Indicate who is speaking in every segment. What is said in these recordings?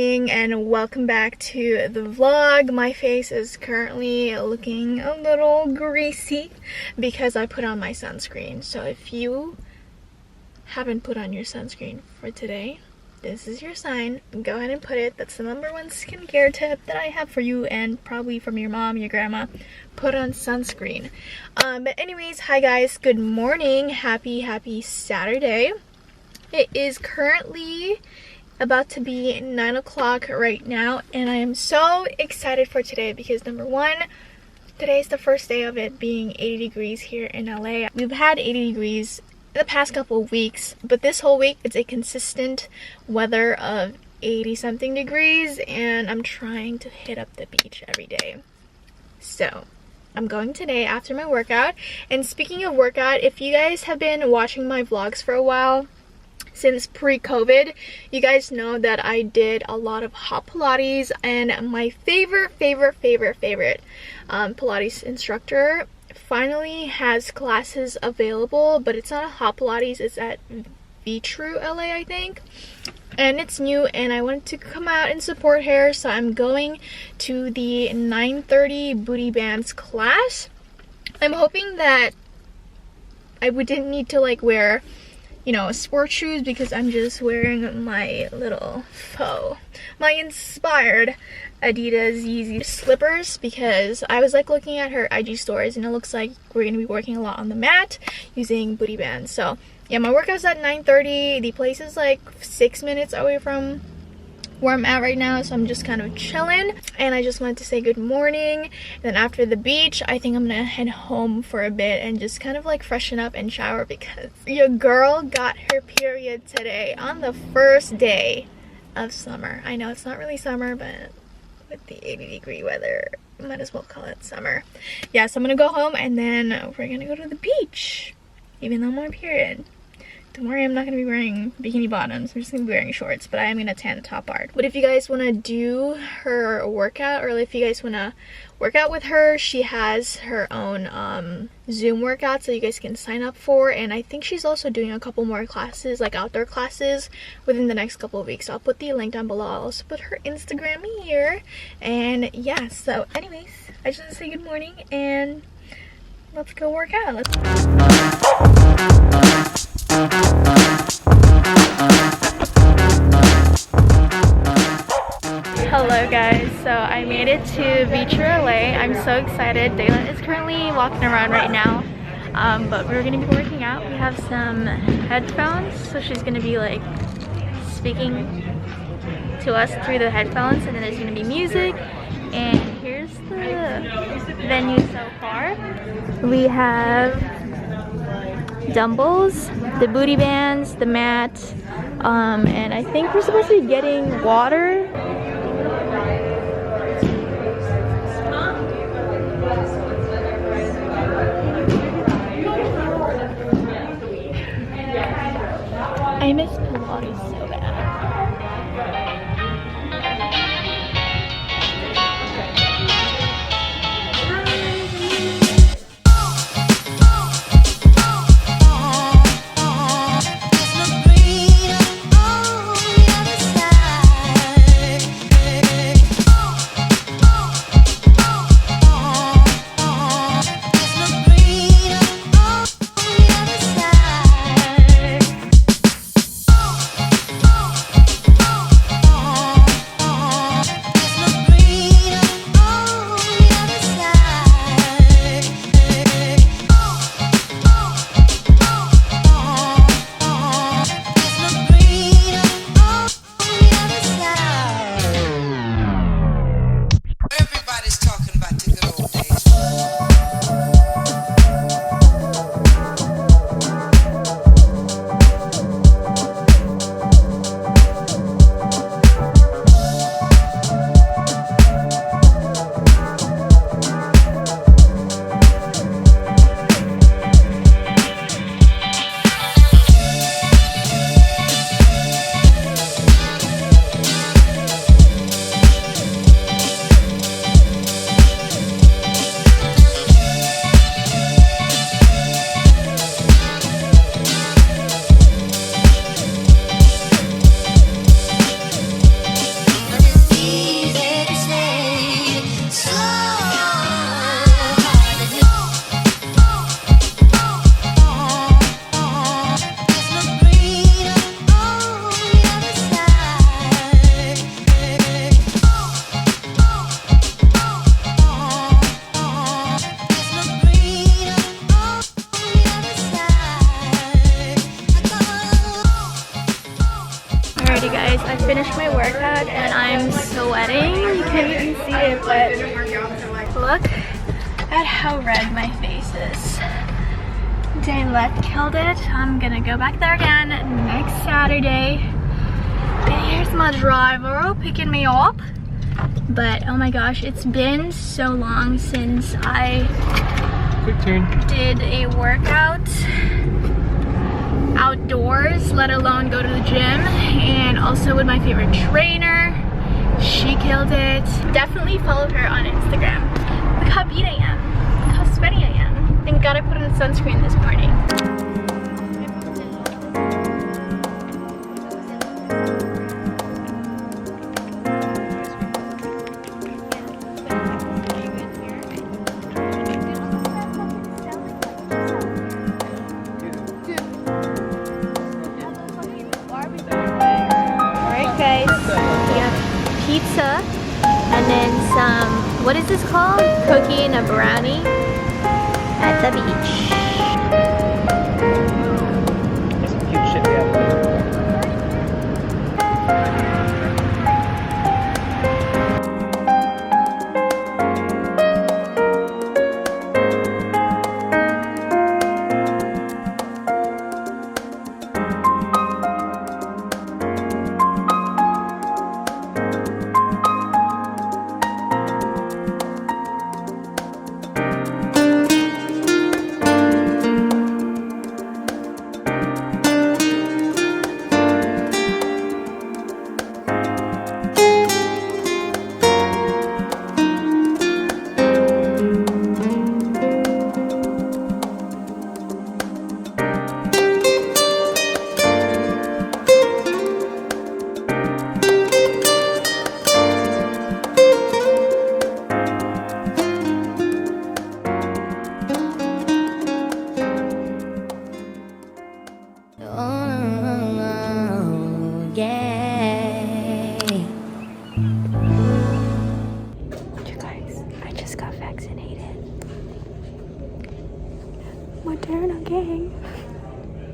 Speaker 1: morning and welcome back to the vlog. My face is currently looking a little greasy because I put on my sunscreen. So if you haven't put on your sunscreen for today, this is your sign. Go ahead and put it. That's the #1 skincare tip that I have for you and probably from your mom, your grandma. Put on sunscreen. But anyways, hi guys, good morning. Happy Saturday. It is currently about to be 9 o'clock right now, and I am so excited for today because #1, today's the first day of it being 80 degrees here in LA. We've had 80 degrees the past couple of weeks, but this whole week it's a consistent weather of 80 something degrees, and I'm trying to hit up the beach every day. So I'm going today after my workout. And speaking of workout, if you guys have been watching my vlogs for a while, since pre-COVID, you guys know that I did a lot of hot Pilates, and my favorite Pilates instructor finally has classes available, but it's not a hot Pilates, it's at Vitru, LA, I think. And it's new, and I wanted to come out and support her, so I'm going to the 9:30 booty bands class. I'm hoping that I didn't need to like wear, you know, sport shoes because I'm just wearing my little my inspired Adidas Yeezy slippers, because I was like looking at her IG stories and it looks like we're gonna be working a lot on the mat using booty bands. So yeah, my workout's at 9:30. The place is like 6 minutes away from where I'm at right now, so I'm just kind of chilling, and I just wanted to say good morning. And then after the beach, I think I'm gonna head home for a bit and just kind of like freshen up and shower because your girl got her period today on the first day of summer. I know it's not really summer, but with the 80-degree weather, might as well call it summer. Yeah, so I'm gonna go home and then we're gonna go to the beach, even though I'm on my period. Don't worry, I'm not going to be wearing bikini bottoms. I'm just going to be wearing shorts, but I am going to tan the top part. But if you guys want to do her workout, or if you guys want to work out with her, she has her own Zoom workout, so you guys can sign up for. And I think she's also doing a couple more classes, like outdoor classes, within the next couple of weeks. So I'll put the link down below. I'll also put her Instagram here. And yeah, so anyways, I just want to say good morning, and let's go work out. Hello guys, so I made it to Vitru, LA. I'm so excited. Daylan is currently walking around right now, but we're gonna be working out. We have some headphones, so she's gonna be like speaking to us through the headphones, and then there's gonna be music. And here's the venue so far. We have dumbbells, the booty bands, the mat, and I think we're supposed to be getting water. I miss Pilates so bad. workout and I'm sweating. You can't even see it, but look at how red my face is. Daylet killed it. I'm gonna go back there again next Saturday. And here's my driver picking me up. But oh my gosh, it's been so long since I did a workout outdoors, let alone go to the gym, and also with my favorite trainer. She killed it. Definitely follow her on Instagram. Look how beat I am. Look how sweaty I am. Thank God I put on sunscreen this morning. Pizza and then some, what is this called? Cookie and a brownie at the beach.
Speaker 2: There's some cute shit we have to do.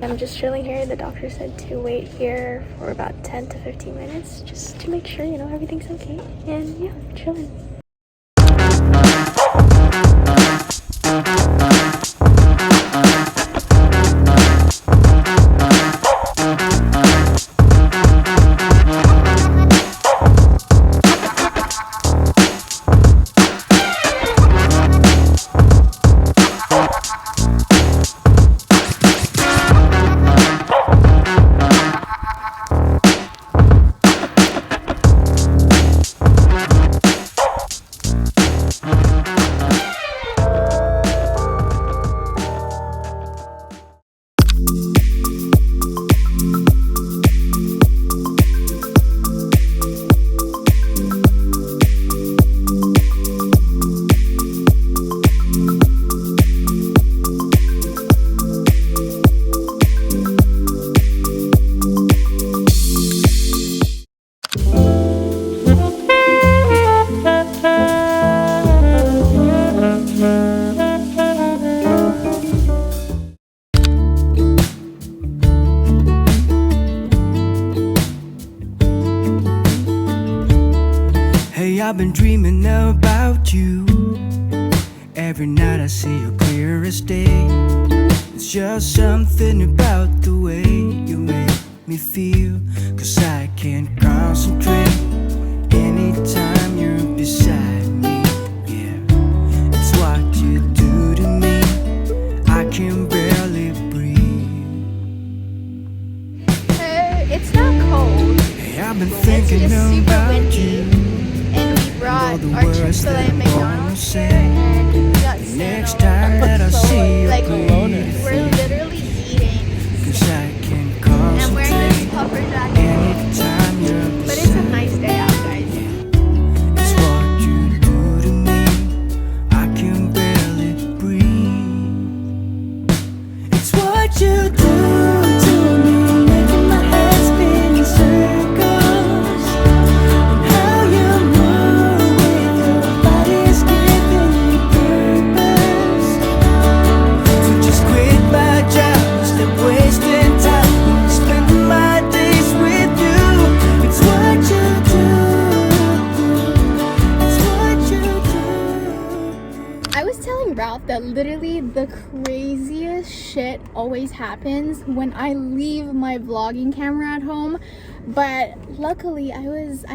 Speaker 2: I'm just chilling here. The doctor said to wait here for about 10 to 15 minutes just to make sure, you know, everything's okay. And yeah, chilling.
Speaker 3: I've been dreaming about you. Every night I see you clear as day. It's just something about the way you make me feel. 'Cause I can't concentrate anytime you're beside me. Yeah, it's what you do to me. I can barely breathe.
Speaker 1: It's not cold.
Speaker 3: Hey, I've been thinking about you.
Speaker 1: And we brought our Chick-fil-A and McDonald's here, and we got
Speaker 3: next time that I see you,
Speaker 1: like we're literally eating.
Speaker 3: 'Cause I can concentrate.
Speaker 1: And I'm wearing this puffer jacket.
Speaker 3: Anytime you're
Speaker 1: But it's a nice day out, guys.
Speaker 3: It's what you do to me. I can barely breathe. It's what you do to me, making my head spin in circles. And how you move with your body's giving me purpose. So just quit
Speaker 1: with Ralph that literally the craziest shit always happens when I leave my vlogging camera at home. But luckily I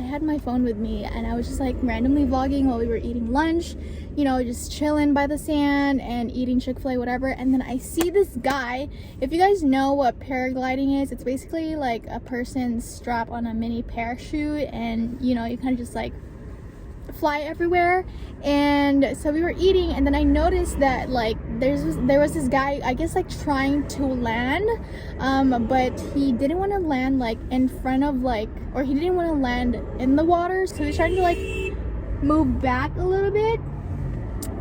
Speaker 1: had my phone with me and I was just like randomly vlogging while we were eating lunch, you know, just chilling by the sand and eating Chick-fil-A, whatever. And then I see this guy. If you guys know what paragliding is, it's basically like a person strap on a mini parachute and, you know, you kind of just like fly everywhere. And so we were eating and then I noticed that like there was this guy, I guess, like trying to land, but he didn't want to land like in front of like, or he didn't want to land in the water, so he was trying to like move back a little bit.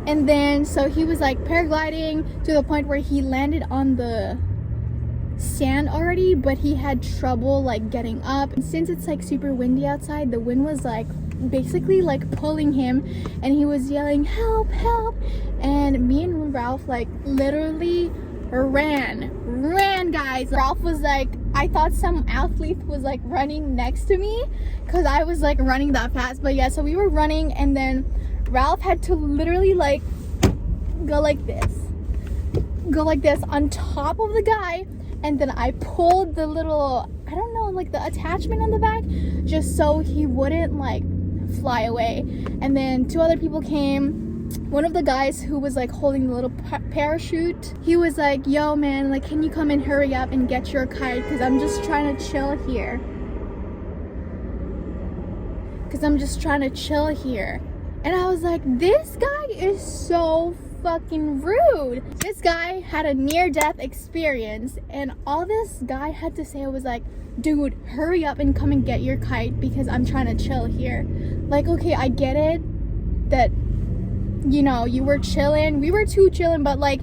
Speaker 1: And then so he was like paragliding to the point where he landed on the sand already, but he had trouble like getting up. And since it's like super windy outside, the wind was like basically like pulling him and he was yelling help, help. And me and Ralph like literally ran, guys. Ralph was like, I thought some athlete was like running next to me because I was like running that fast. But yeah, so we were running and then Ralph had to literally like go like this on top of the guy, and then I pulled the little, I don't know, like the attachment on the back just so he wouldn't like fly away. And then two other people came. One of the guys who was like holding the little parachute, he was like, yo man, like can you come and hurry up and get your kite because I'm just trying to chill here. And I was like, this guy is so fucking rude. This guy had a near-death experience and all this guy had to say was like, dude, hurry up and come and get your kite because I'm trying to chill here. Like, okay, I get it that, you know, you were chilling, we were too chilling, but like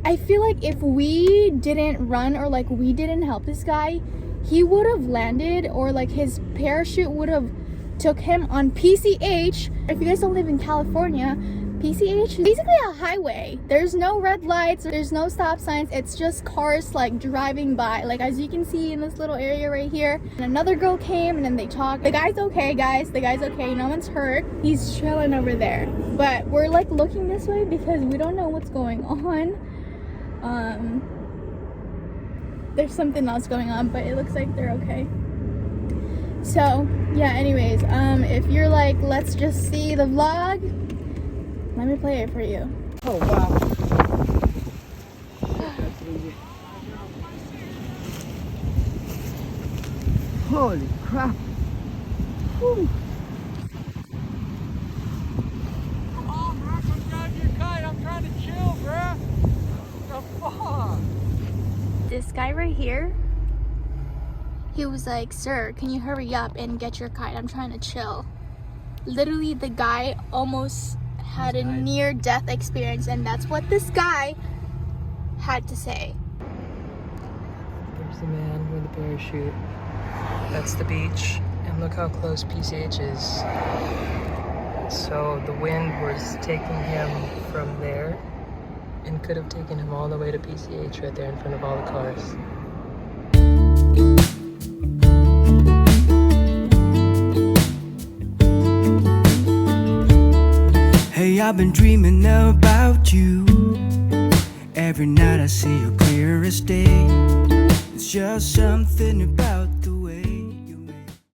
Speaker 1: I feel like if we didn't run or like we didn't help this guy, he would have landed, or like his parachute would have took him on PCH. If you guys don't live in California, PCH is basically a highway. There's no red lights, there's no stop signs, it's just cars like driving by, like as you can see in this little area right here. And another girl came and then they talked. The guy's okay, guys, the guy's okay, no one's hurt. He's chilling over there. But we're like looking this way because we don't know what's going on. There's something else going on, but it looks like they're okay. So yeah, anyways, if you're like, let's just see the vlog, let me play it for you.
Speaker 4: Oh wow. Holy crap. Whew. Come on, bro, come grab your kite. I'm trying to chill, bro. The fuck?
Speaker 1: This guy right here, he was like, sir, can you hurry up and get your kite? I'm trying to chill. Literally, the guy almost had a near-death experience, and that's what this guy had to say.
Speaker 5: There's the man with the parachute. That's the beach, and look how close PCH is. So the wind was taking him from there and could have taken him all the way to PCH right there in front of all the cars.
Speaker 3: Hey, I've been dreaming about you. Every night I see you clear as day. It's just something about